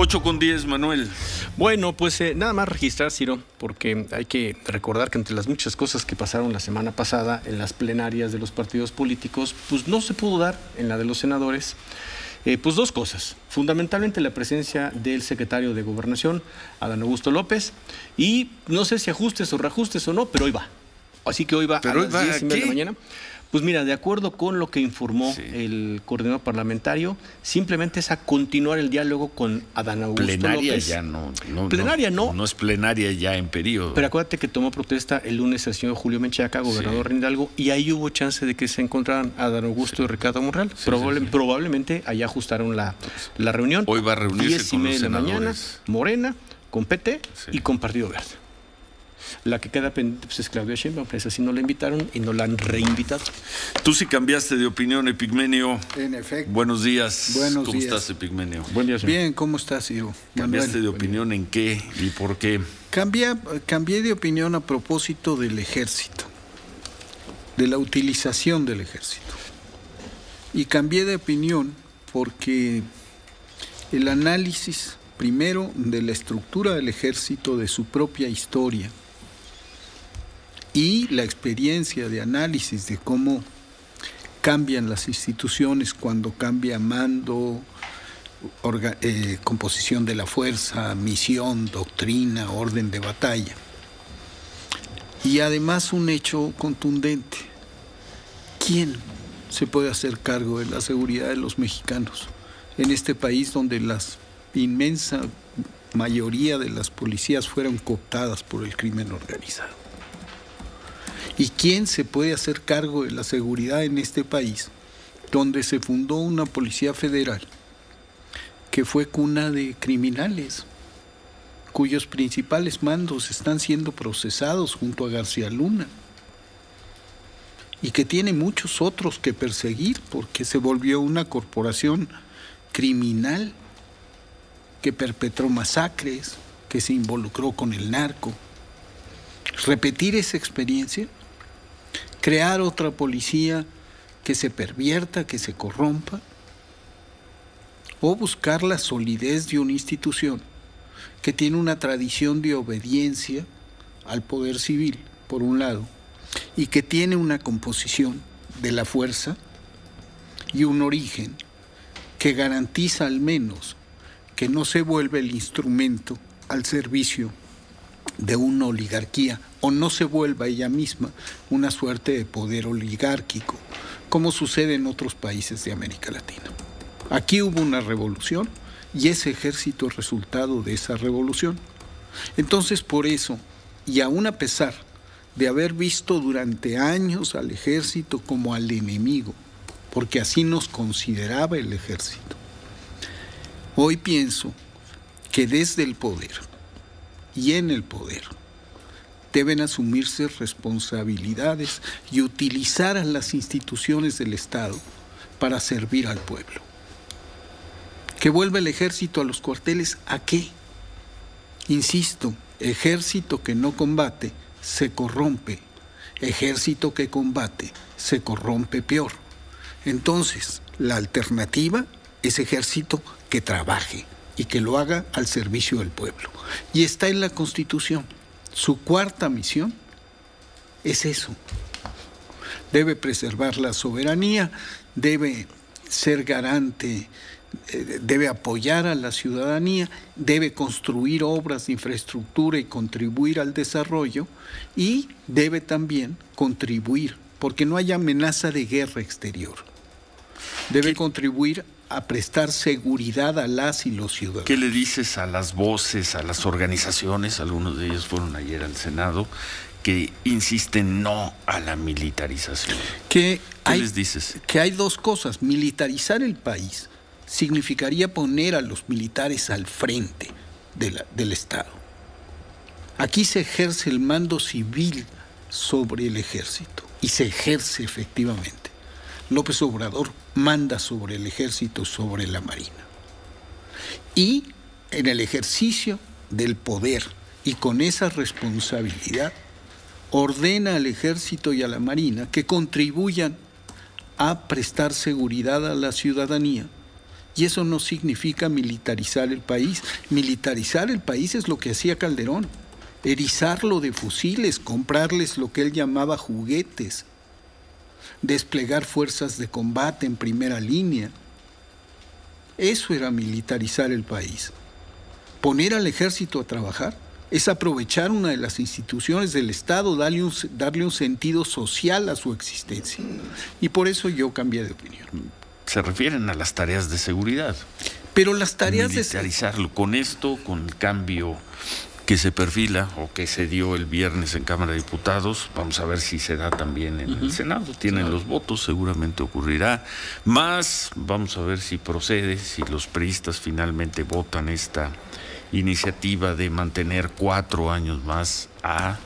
8:10, Manuel. Bueno, pues nada más registrar, Ciro, porque hay que recordar que entre las muchas cosas que pasaron la semana pasada en las plenarias de los partidos políticos, pues no se pudo dar en la de los senadores, pues dos cosas. Fundamentalmente la presencia del secretario de Gobernación, Adán Augusto López, y no sé si ajustes o reajustes o no, pero hoy va. Así que hoy va a las 10:30 de la mañana. Pues mira, de acuerdo con lo que informó el coordinador parlamentario, simplemente es a continuar el diálogo con Adán Augusto plenaria López. Ya no. Plenaria no. No es plenaria ya en periodo. Pero acuérdate que tomó protesta el lunes el señor Julio Menchaca, gobernador de Hidalgo, y ahí hubo chance de que se encontraran Adán Augusto y Ricardo Monreal. Probablemente allá ajustaron la reunión. Hoy va a reunirse con los 10:30 de la mañana, senadores. Morena, con PT y con Partido Verde. La que queda pendiente pues, es Claudia Sheinbaum, esa sí no la invitaron y no la han reinvitado. Tú sí cambiaste de opinión, Epigmenio. En efecto. Buenos días. Buenos ¿Cómo días. estás, Epigmenio? Buen día, señor. Bien, ¿cómo estás, Ciro? ¿Cambiaste Manuel. de opinión en qué y por qué? Cambié de opinión a propósito del ejército, de la utilización del ejército. Y cambié de opinión porque el análisis, primero, de la estructura del ejército, de su propia historia, y la experiencia de análisis de cómo cambian las instituciones cuando cambia mando, composición de la fuerza, misión, doctrina, orden de batalla. Y además un hecho contundente. ¿Quién se puede hacer cargo de la seguridad de los mexicanos en este país donde la inmensa mayoría de las policías fueron cooptadas por el crimen organizado? ¿Y quién se puede hacer cargo de la seguridad en este país donde se fundó una policía federal que fue cuna de criminales, cuyos principales mandos están siendo procesados junto a García Luna y que tiene muchos otros que perseguir porque se volvió una corporación criminal que perpetró masacres, que se involucró con el narco? Repetir esa experiencia, crear otra policía que se pervierta, que se corrompa, o buscar la solidez de una institución que tiene una tradición de obediencia al poder civil, por un lado, y que tiene una composición de la fuerza y un origen que garantiza al menos que no se vuelve el instrumento al servicio de una oligarquía o no se vuelva ella misma una suerte de poder oligárquico, como sucede en otros países de América Latina. Aquí hubo una revolución y ese ejército es resultado de esa revolución. Entonces, por eso, y aún a pesar de haber visto durante años al ejército como al enemigo, porque así nos consideraba el ejército, hoy pienso que desde el poder y en el poder deben asumirse responsabilidades y utilizar a las instituciones del Estado para servir al pueblo. ¿Que vuelva el ejército a los cuarteles? ¿A qué? Insisto, ejército que no combate se corrompe, ejército que combate se corrompe peor. Entonces, la alternativa es ejército que trabaje y que lo haga al servicio del pueblo. Y está en la Constitución. Su cuarta misión es eso. Debe preservar la soberanía, debe ser garante, debe apoyar a la ciudadanía, debe construir obras de infraestructura y contribuir al desarrollo, y debe también contribuir, porque no haya amenaza de guerra exterior. Debe contribuir a prestar seguridad a las y los ciudadanos. ¿Qué le dices a las voces, a las organizaciones, algunos de ellos fueron ayer al Senado, que insisten no a la militarización? ¿Qué les dices? Que hay dos cosas. Militarizar el país significaría poner a los militares al frente del Estado. Aquí se ejerce el mando civil sobre el ejército y se ejerce efectivamente. López Obrador manda sobre el ejército, sobre la marina. Y en el ejercicio del poder y con esa responsabilidad, ordena al ejército y a la marina que contribuyan a prestar seguridad a la ciudadanía Y eso no significa militarizar el país. Militarizar el país es lo que hacía Calderón. Erizarlo de fusiles, comprarles lo que él llamaba juguetes, desplegar fuerzas de combate en primera línea. Eso era militarizar el país. Poner al ejército a trabajar es aprovechar una de las instituciones del Estado, darle un sentido social a su existencia. Y por eso yo cambié de opinión. Se refieren a las tareas de seguridad. Pero las tareas militarizarlo con esto, con el cambio que se perfila o que se dio el viernes en Cámara de Diputados, vamos a ver si se da también en el Senado. Tienen los votos, seguramente ocurrirá. Más, vamos a ver si procede, si los priistas finalmente votan esta iniciativa de mantener 4 años más a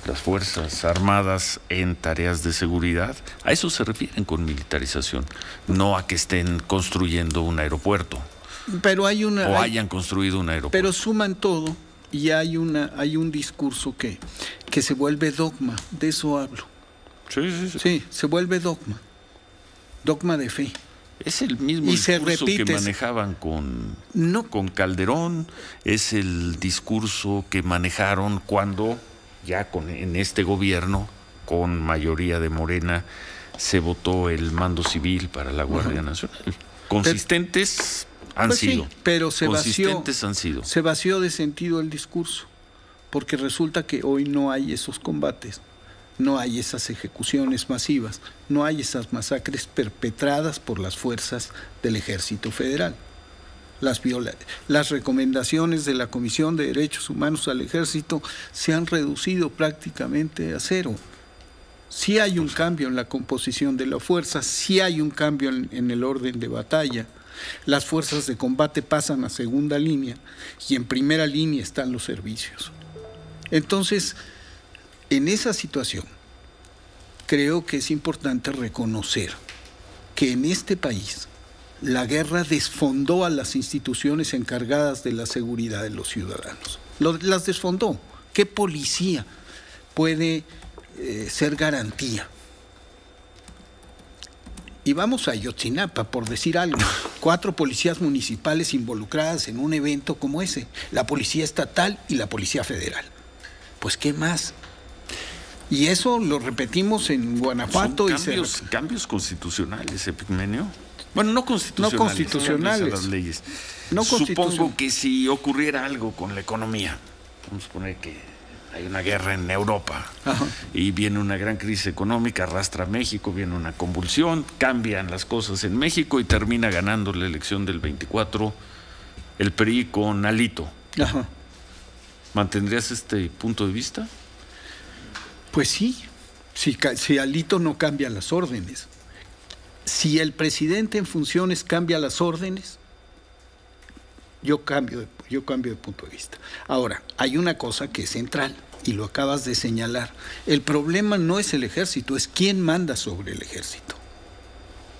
las Fuerzas Armadas en tareas de seguridad. A eso se refieren con militarización, no a que estén construyendo un aeropuerto. Pero hayan construido un aeropuerto. Pero suman todo y hay un discurso que se vuelve dogma, de eso hablo. Sí, se vuelve dogma de fe. Es el mismo discurso que manejaban con Calderón, es el discurso que manejaron cuando ya en este gobierno, con mayoría de Morena, se votó el mando civil para la Guardia Nacional. Consistentes han sido. Sí, pero se vació de sentido el discurso, porque resulta que hoy no hay esos combates, no hay esas ejecuciones masivas, no hay esas masacres perpetradas por las fuerzas del Ejército Federal. Las recomendaciones de la Comisión de Derechos Humanos al Ejército se han reducido prácticamente a cero. Sí hay un cambio en la composición de la fuerza, sí hay un cambio en el orden de batalla. Las fuerzas de combate pasan a segunda línea y en primera línea están los servicios. Entonces, en esa situación, creo que es importante reconocer que en este país la guerra desfondó a las instituciones encargadas de la seguridad de los ciudadanos. Las desfondó. ¿Qué policía puede ser garantía? Y vamos a Ayotzinapa, por decir algo. 4 policías municipales involucradas en un evento como ese. La policía estatal y la policía federal. Pues, ¿qué más? Y eso lo repetimos en Guanajuato. Son cambios constitucionales, Epigmenio. Bueno, no constitucionales. Las leyes. Supongo que si ocurriera algo con la economía, vamos a poner que hay una guerra en Europa y viene una gran crisis económica, arrastra a México, viene una convulsión, cambian las cosas en México y termina ganando la elección del 24 el PRI con Alito. ¿Mantendrías este punto de vista? Pues sí, si Alito no cambia las órdenes. Si el presidente en funciones cambia las órdenes, yo cambio de punto de vista. Ahora, hay una cosa que es central, y lo acabas de señalar. El problema no es el ejército, es quién manda sobre el ejército.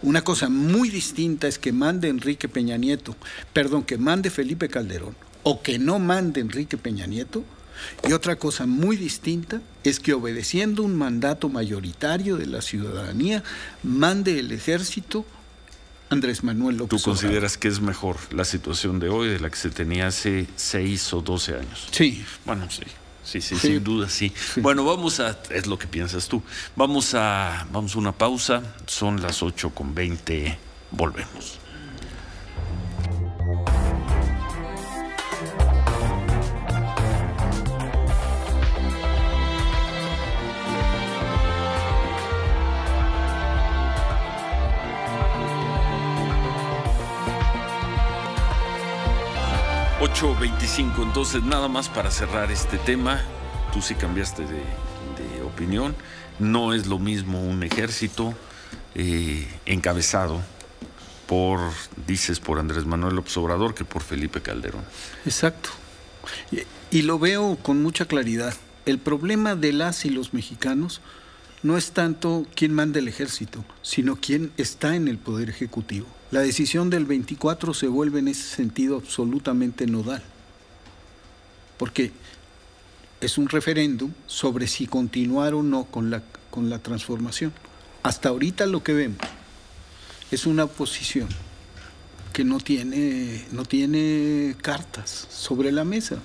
Una cosa muy distinta es que mande que mande Felipe Calderón, o que no mande Enrique Peña Nieto. Y otra cosa muy distinta es que, obedeciendo un mandato mayoritario de la ciudadanía, mande el ejército Andrés Manuel López Obrador. ¿Tú consideras que es mejor la situación de hoy de la que se tenía hace 6 o 12 años? Sí. Bueno, sí, sin duda, sí. Bueno, es lo que piensas tú. Vamos a una pausa, son las 8:20, volvemos. .25, entonces nada más para cerrar este tema, tú sí cambiaste de opinión, no es lo mismo un ejército encabezado por Andrés Manuel López Obrador que por Felipe Calderón. Exacto, y lo veo con mucha claridad. El problema de las y los mexicanos no es tanto quién manda el ejército, sino quién está en el poder ejecutivo. La decisión del 24 se vuelve en ese sentido absolutamente nodal, porque es un referéndum sobre si continuar o no con la transformación. Hasta ahorita lo que vemos es una oposición que no tiene cartas sobre la mesa.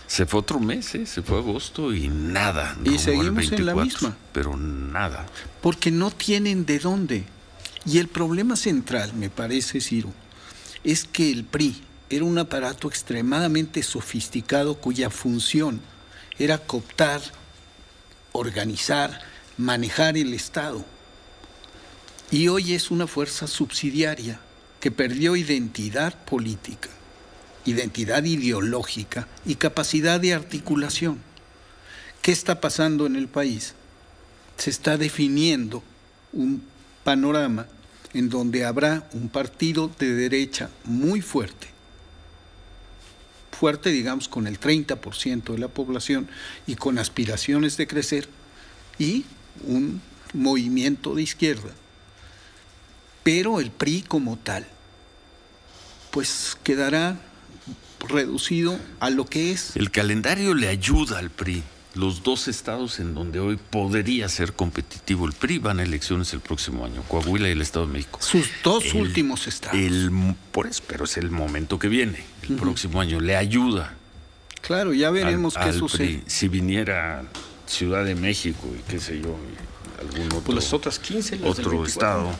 Se fue otro mes, se fue agosto y nada. Y seguimos en la misma. Pero nada. Porque no tienen de dónde. Y el problema central, me parece, Ciro, es que el PRI era un aparato extremadamente sofisticado cuya función era cooptar, organizar, manejar el Estado. Y hoy es una fuerza subsidiaria que perdió identidad política, identidad ideológica y capacidad de articulación. ¿Qué está pasando en el país? Se está definiendo un panorama en donde habrá un partido de derecha muy fuerte, digamos, con el 30% de la población y con aspiraciones de crecer, y un movimiento de izquierda. Pero el PRI como tal, pues quedará reducido a lo que es. El calendario le ayuda al PRI. Los dos estados en donde hoy podría ser competitivo el PRI van a elecciones el próximo año, Coahuila y el Estado de México. Sus dos últimos estados. Pero es el momento que viene, el próximo año. Le ayuda. Claro, ya veremos qué sucede. PRI. Si viniera Ciudad de México y qué sé yo, algún otro, pues las otras 15, las otro estado.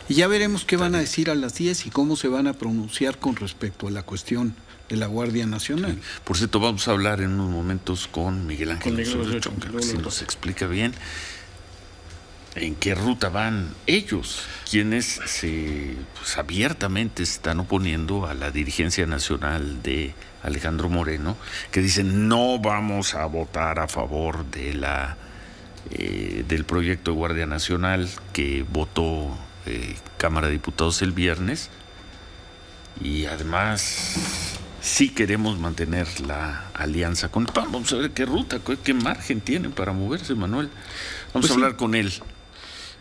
Y ya veremos qué van a decir a las 10 y cómo se van a pronunciar con respecto a la cuestión de la Guardia Nacional. Sí. Por cierto, vamos a hablar en unos momentos con Miguel Ángel Osorio, que a ver si nos explica bien en qué ruta van ellos, quienes pues, abiertamente se están oponiendo a la dirigencia nacional de Alejandro Moreno, que dicen no vamos a votar a favor de del proyecto de Guardia Nacional que votó Cámara de Diputados el viernes, y además sí queremos mantener la alianza con el PAN. Vamos a ver qué ruta, qué margen tienen para moverse, Manuel. Vamos a hablar con él.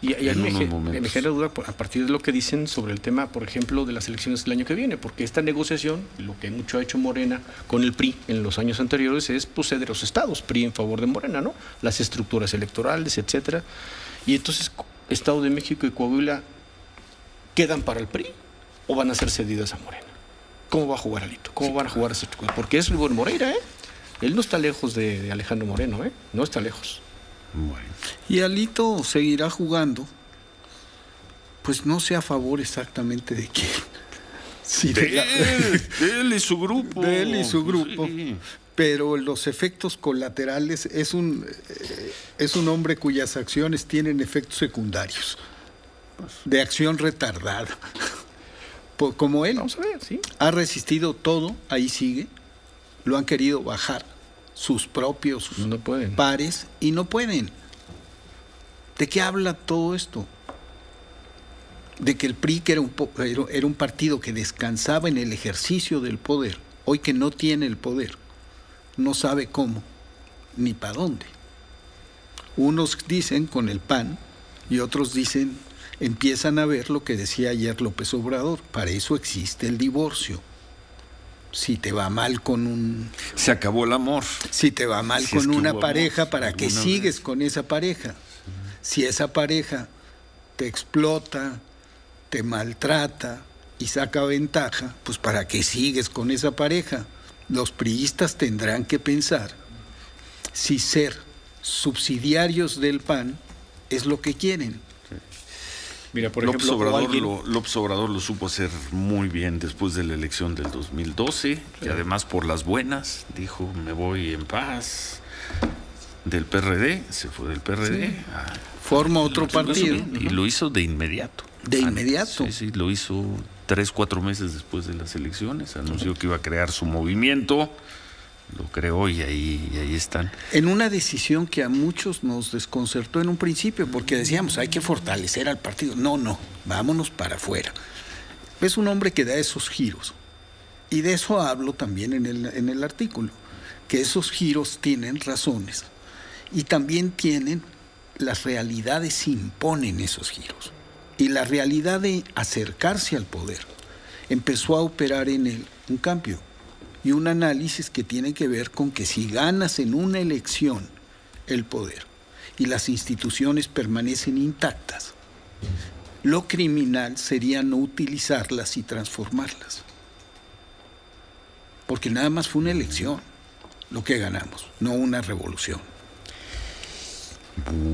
Y me genera duda a partir de lo que dicen sobre el tema, por ejemplo, de las elecciones del año que viene, porque esta negociación, lo que mucho ha hecho Morena con el PRI en los años anteriores es pues, ceder los estados, PRI en favor de Morena, ¿no? Las estructuras electorales, etcétera. Y entonces, Estado de México y Coahuila, ¿quedan para el PRI o van a ser cedidas a Morena? ¿Cómo va a jugar Alito? ¿Cómo van a jugar esas cosas? Porque es Rubén Moreira, ¿eh? Él no está lejos de Alejandro Moreno, ¿eh? No está lejos. Bueno. Y Alito seguirá jugando, pues no sé a favor exactamente de quién. Sí, de él y su grupo. De él y su grupo. Sí. Pero los efectos colaterales, es un hombre cuyas acciones tienen efectos secundarios, de acción retardada. Como él, vamos a ver, ¿sí? Ha resistido todo, ahí sigue, lo han querido bajar sus propios pares y no pueden. ¿De qué habla todo esto? De que el PRI, que era un partido que descansaba en el ejercicio del poder, hoy que no tiene el poder, no sabe cómo ni para dónde. Unos dicen con el PAN y otros dicen, empiezan a ver lo que decía ayer López Obrador, para eso existe el divorcio. Si te va mal con se acabó el amor. Si te va mal con una pareja, ¿para qué sigues con esa pareja? Si esa pareja te explota, te maltrata y saca ventaja, pues ¿para qué sigues con esa pareja? Los priistas tendrán que pensar si ser subsidiarios del PAN es lo que quieren. Mira, por López ejemplo, López Obrador lo supo hacer muy bien después de la elección del 2012, sí. Y además por las buenas, dijo, me voy en paz del PRD, se fue del PRD. Sí. Forma otro partido. Y lo hizo de inmediato. ¿De inmediato? Sí, lo hizo 3-4 meses después de las elecciones, anunció que iba a crear su movimiento, lo creó y ahí están. En una decisión que a muchos nos desconcertó en un principio, porque decíamos, hay que fortalecer al partido. No, vámonos para afuera. Es un hombre que da esos giros. Y de eso hablo también en el artículo, que esos giros tienen razones. Y también las realidades imponen esos giros. Y la realidad de acercarse al poder empezó a operar en él un cambio. Y un análisis que tiene que ver con que si ganas en una elección el poder y las instituciones permanecen intactas, Lo criminal sería no utilizarlas y transformarlas. Porque nada más fue una elección lo que ganamos, no una revolución.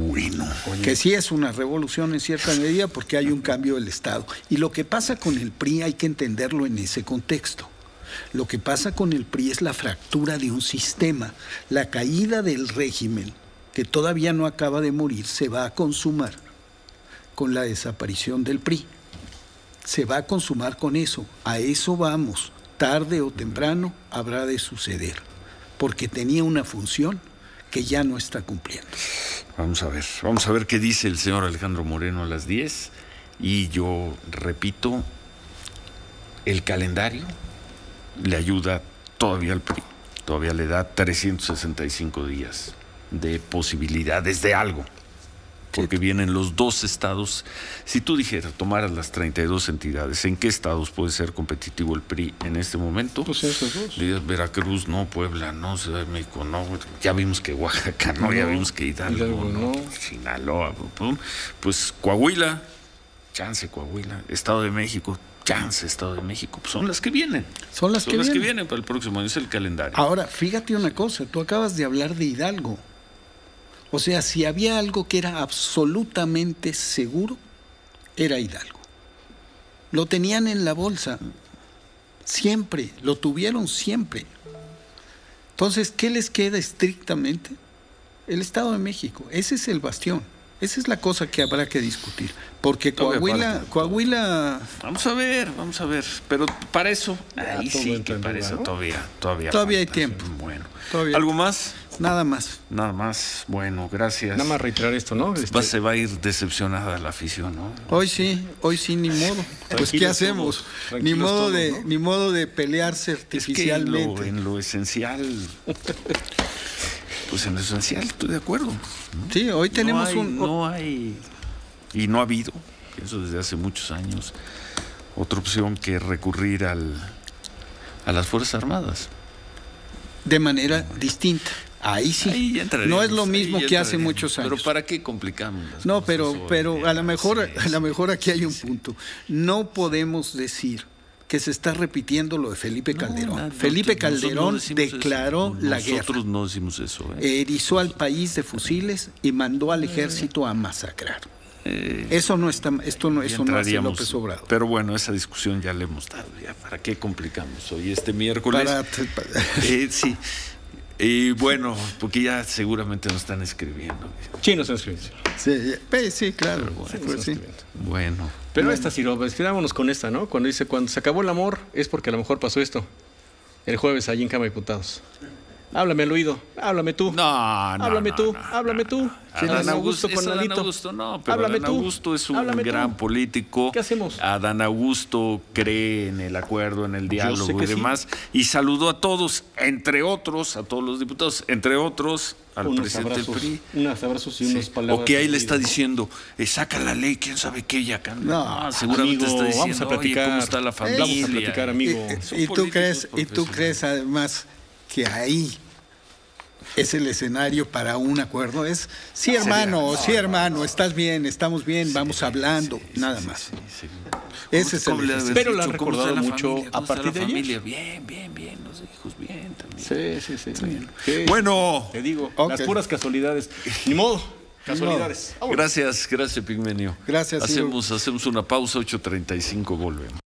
Bueno. Que sí es una revolución en cierta medida porque hay un cambio del Estado. Y lo que pasa con el PRI hay que entenderlo en ese contexto. Lo que pasa con el PRI es la fractura de un sistema. La caída del régimen, que todavía no acaba de morir, se va a consumar con la desaparición del PRI. Se va a consumar con eso. A eso vamos. Tarde o temprano habrá de suceder. Porque tenía una función que ya no está cumpliendo. Vamos a ver qué dice el señor Alejandro Moreno a las 10. Y yo repito, el calendario le ayuda todavía al PRI. Todavía le da 365 días de posibilidades de algo. Porque vienen los 2 estados. Si tú dijeras, tomaras las 32 entidades, ¿en qué estados puede ser competitivo el PRI en este momento? Pues esos 2. Veracruz, no, Puebla, no, Ciudad de México, no. Ya vimos que Oaxaca, no, ya vimos que Hidalgo, no. Sinaloa, pues Coahuila, chance Coahuila, Estado de México, chance Estado de México, pues son las que vienen. Son las que vienen para el próximo año, es el calendario. Ahora, fíjate una cosa, tú acabas de hablar de Hidalgo. O sea, si había algo que era absolutamente seguro, era Hidalgo. Lo tenían en la bolsa, siempre, lo tuvieron siempre. Entonces, ¿qué les queda estrictamente? El Estado de México, ese es el bastión. Esa es la cosa que habrá que discutir. Porque Coahuila... Vamos a ver. Pero para eso, ahí sí que para eso todavía hay tiempo. Bueno. ¿Algo más? Nada más. Bueno, gracias. Nada más reiterar esto, ¿no? Se va a ir decepcionada la afición, ¿no? Hoy sí, ni modo. Pues ¿qué hacemos? Ni modo de pelearse artificialmente. Es que en lo esencial... Pues en lo esencial estoy de acuerdo, ¿no? Sí, hoy tenemos No hay, y no ha habido, pienso desde hace muchos años, otra opción que recurrir a las Fuerzas Armadas. De manera distinta. Ahí sí. No es lo mismo que hace muchos años. Pero ¿para qué complicamos las cosas? Pero a lo mejor aquí hay un punto. No podemos decir que se está repitiendo lo de Felipe Calderón. Felipe Calderón declaró la guerra. Nosotros no decimos eso. Erizó al país de fusiles y mandó al ejército a masacrar. Eso no hace López Obrador. Pero bueno, esa discusión ya le hemos dado. Ya, ¿para qué complicamos hoy este miércoles? Sí. Y bueno, porque ya seguramente nos están escribiendo. Sí, nos están escribiendo. Sí, claro. Bueno. Pero esta, Ciro, quedámonos con esta, ¿no? Cuando dice, cuando se acabó el amor, es porque a lo mejor pasó esto. El jueves, allí en Cámara de Diputados. Háblame al oído, háblame tú. Háblame tú. Adán Augusto con Adán Augusto, no, pero Adán Augusto es un gran político. ¿Qué hacemos? Adán Augusto cree en el acuerdo, en el diálogo y demás. Sí. Y saludó a todos, entre otros, a todos los diputados, entre otros, al presidente del PRI. Unos abrazos y unas palabras. O que ahí le está diciendo, saca la ley, quién sabe qué, ya cambia. No, seguramente amigo, está diciendo, vamos a platicar, ¿cómo está la familia? Vamos a platicar, amigo. ¿Y tú crees además que ahí es el escenario para un acuerdo? Es, sí, hermano, estás bien, estamos bien, vamos hablando, nada más. Ese es el... Pero lo han recordado mucho a partir de ayer. Bien, los hijos bien también. Sí. Bueno, te digo, las puras casualidades. Ni modo, casualidades. Gracias, Pigmenio. Gracias. Hacemos una pausa, 8:35, volvemos.